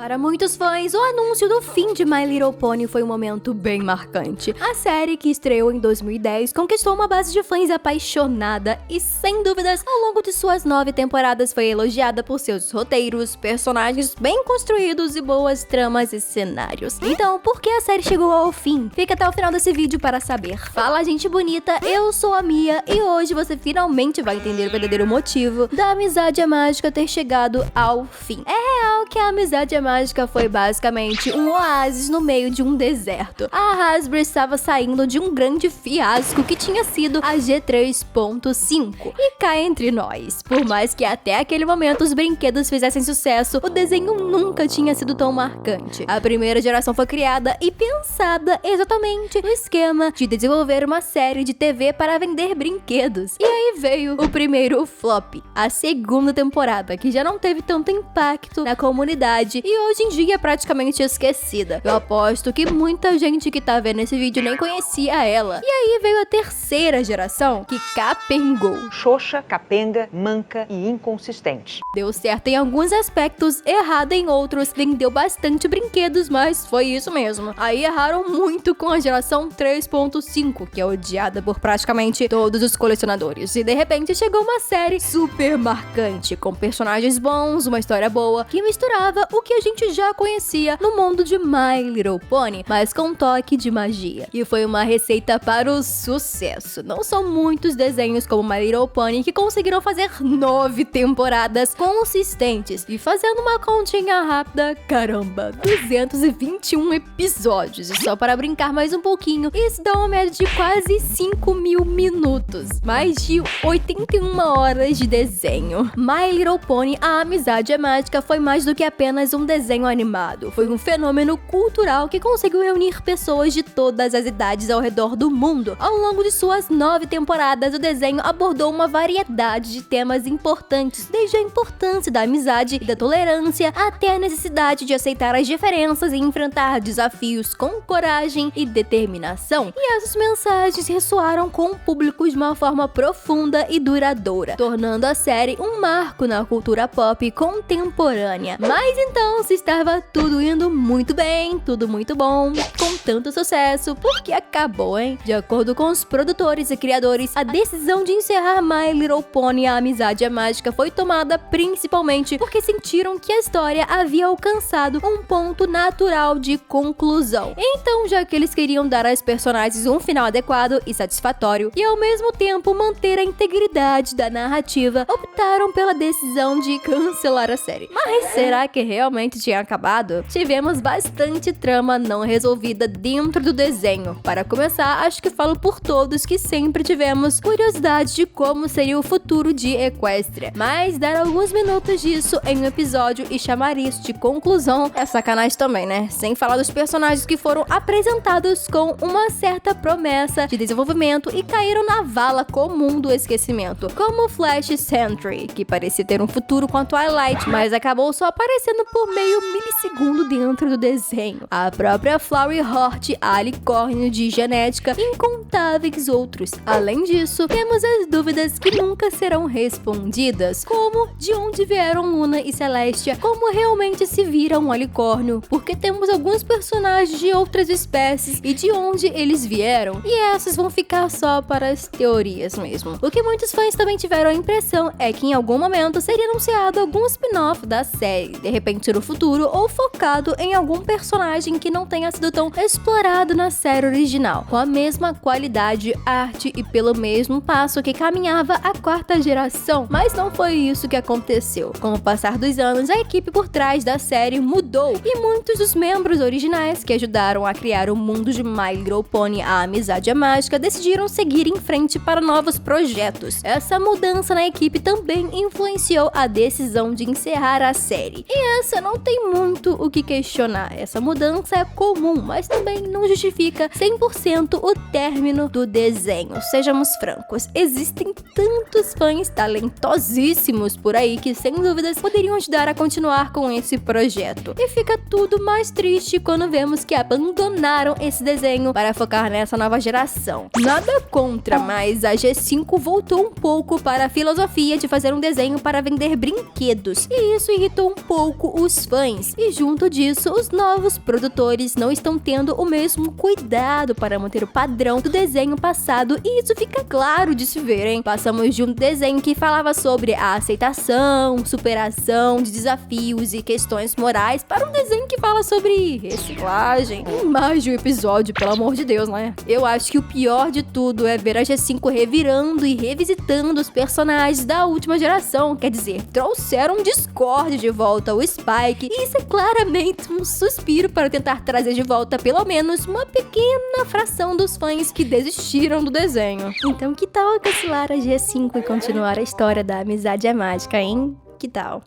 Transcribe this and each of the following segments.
Para muitos fãs, o anúncio do fim de My Little Pony foi um momento bem marcante. A série, que estreou em 2010, conquistou uma base de fãs apaixonada e, sem dúvidas, ao longo de suas 9 temporadas foi elogiada por seus roteiros, personagens bem construídos e boas tramas e cenários. Então, por que a série chegou ao fim? Fica até o final desse vídeo para saber. Fala, gente bonita, eu sou a Mia e hoje você finalmente vai entender o verdadeiro motivo da Amizade Mágica ter chegado ao fim. É real que a Amizade Mágica foi basicamente um oásis no meio de um deserto. A Hasbro estava saindo de um grande fiasco que tinha sido a G3.5. E cá entre nós, por mais que até aquele momento os brinquedos fizessem sucesso, o desenho nunca tinha sido tão marcante. A primeira geração foi criada e pensada exatamente no esquema de desenvolver uma série de TV para vender brinquedos. E aí veio o primeiro flop, a segunda temporada, que já não teve tanto impacto na comunidade e hoje em dia é praticamente esquecida. Eu aposto que muita gente que tá vendo esse vídeo nem conhecia ela. E aí veio a terceira geração, que capengou. Xoxa, capenga, manca e inconsistente. Deu certo em alguns aspectos, errado em outros, vendeu bastante brinquedos, mas foi isso mesmo. Aí erraram muito com a geração 3.5, que é odiada por praticamente todos os colecionadores. E de repente chegou uma série super marcante, com personagens bons, uma história boa, que misturava o que a gente já conhecia no mundo de My Little Pony, mas com um toque de magia. E foi uma receita para o sucesso. Não são muitos desenhos como My Little Pony que conseguiram fazer 9 temporadas consistentes. E fazendo uma continha rápida, caramba, 221 episódios. E só para brincar mais um pouquinho, isso dá uma média de quase 5.000 minutos. Mais de 81 horas de desenho. My Little Pony, a Amizade Mágica, foi mais do que apenas um desenho animado. Foi um fenômeno cultural que conseguiu reunir pessoas de todas as idades ao redor do mundo. Ao longo de suas 9 temporadas, o desenho abordou uma variedade de temas importantes, desde a importância da amizade e da tolerância, até a necessidade de aceitar as diferenças e enfrentar desafios com coragem e determinação. E essas mensagens ressoaram com o público de uma forma profunda e duradoura, tornando a série um marco na cultura pop contemporânea. Mas então, se estava tudo indo muito bem, tudo muito bom, com tanto sucesso, por que acabou, hein? De acordo com os produtores e criadores, a decisão de encerrar My Little Pony, a Amizade Mágica, foi tomada principalmente porque sentiram que a história havia alcançado um ponto natural de conclusão. Então, já que eles queriam dar às personagens um final adequado e satisfatório, e ao mesmo tempo manter a integridade da narrativa, optaram pela decisão de cancelar a série. Mas será que realmente tinha acabado? Tivemos bastante trama não resolvida dentro do desenho. Para começar, acho que falo por todos que sempre tivemos curiosidade de como seria o futuro de Equestria. Mas dar alguns minutos disso em um episódio e chamar isso de conclusão é sacanagem também, né? Sem falar dos personagens que foram apresentados com uma certa promessa de desenvolvimento e caíram na vala comum do esquecimento, como Flash Sentry, que parecia ter um futuro com a Twilight, mas acabou só aparecendo por meio milissegundo dentro do desenho. A própria Flowery Hort, a Alicórnio de genética, e incontáveis outros. Além disso, temos as dúvidas que nunca serão respondidas, como de onde vieram Luna e Celestia, como realmente se vira um alicórnio, porque temos alguns personagens de outras espécies e de onde eles vieram, e essas vão ficar só para as teorias mesmo. O que muitos fãs também tiveram a impressão é que em algum momento seria anunciado algum spin-off da série, de repente no futuro, ou focado em algum personagem que não tenha sido tão explorado na série original, com a mesma qualidade, arte e pelo mesmo passo que caminhava a 4ª geração. Mas não foi isso que aconteceu. Com o passar dos anos, a equipe por trás da série mudou e muitos dos membros originais que ajudaram a criar o mundo de My Little Pony, a Amizade Mágica, decidiram seguir em frente para novos projetos. Essa mudança na equipe também influenciou a decisão de encerrar a série. E essa não tem muito o que questionar. Essa mudança é comum, mas também não justifica 100% o término do desenho. Sejamos francos, existem tantos fãs talentosíssimos por aí que, sem dúvidas, poderiam ajudar a continuar com esse projeto. E fica tudo mais triste quando vemos que abandonaram esse desenho para focar nessa nova geração. Nada contra, mas a G5 voltou um pouco para a filosofia de fazer um desenho para vender brinquedos, e isso irritou um pouco os fãs. fãs. E junto disso, os novos produtores não estão tendo o mesmo cuidado para manter o padrão do desenho passado, e isso fica claro de se ver, hein? Passamos de um desenho que falava sobre a aceitação, superação de desafios e questões morais para um desenho que fala sobre reciclagem em mais de um episódio, pelo amor de Deus, né? Eu acho que o pior de tudo é ver a G5 revirando e revisitando os personagens da última geração, quer dizer, trouxeram o Discord de volta, o Spike, e isso é claramente um suspiro para tentar trazer de volta pelo menos uma pequena fração dos fãs que desistiram do desenho. Então que tal cancelar a G5 e continuar a história da amizade é mágica, hein? Que tal?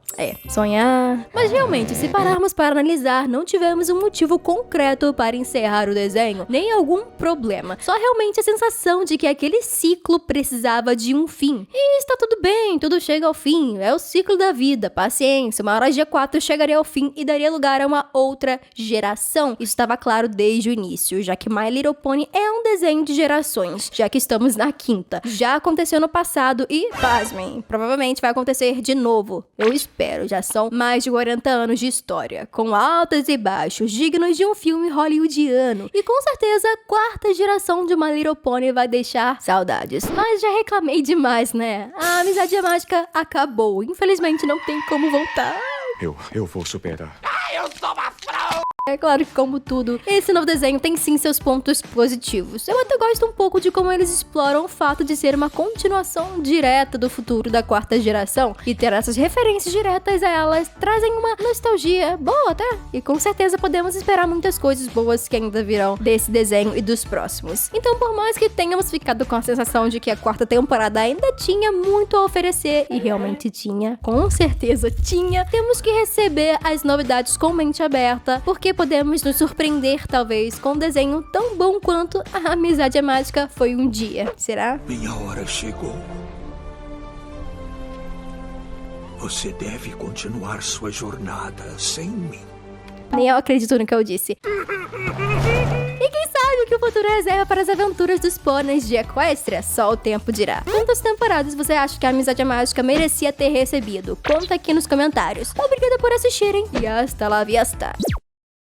Sonhar. Mas realmente, se pararmos para analisar, não tivemos um motivo concreto para encerrar o desenho, nem algum problema. Só realmente a sensação de que aquele ciclo precisava de um fim. E está tudo bem, tudo chega ao fim. É o ciclo da vida, paciência. Uma hora G4 chegaria ao fim e daria lugar a uma outra geração. Isso estava claro desde o início, já que My Little Pony é um desenho de gerações, já que estamos na quinta. Já aconteceu no passado e, pasmem, provavelmente vai acontecer de novo. Eu espero, já são mais de 40 anos de história, com altos e baixos, dignos de um filme hollywoodiano. E com certeza a quarta geração de My Little Pony vai deixar saudades. Mas já reclamei demais, né? A amizade mágica acabou. Infelizmente não tem como voltar. Eu vou superar. É claro que, como tudo, esse novo desenho tem sim seus pontos positivos. Eu até gosto um pouco de como eles exploram o fato de ser uma continuação direta do futuro da quarta geração, e ter essas referências diretas a elas trazem uma nostalgia boa até, e com certeza podemos esperar muitas coisas boas que ainda virão desse desenho e dos próximos. Então, por mais que tenhamos ficado com a sensação de que a quarta temporada ainda tinha muito a oferecer, e realmente tinha, com certeza tinha, temos que receber as novidades com mente aberta, porque podemos nos surpreender, talvez, com um desenho tão bom quanto a Amizade é Mágica foi um dia. Será? Minha hora chegou. Você deve continuar sua jornada sem mim. Nem eu acredito no que eu disse. E quem sabe o que o futuro reserva para as aventuras dos pôneis de Equestria? Só o tempo dirá. Quantas temporadas você acha que a Amizade é Mágica merecia ter recebido? Conta aqui nos comentários. Obrigada por assistirem e hasta la vista.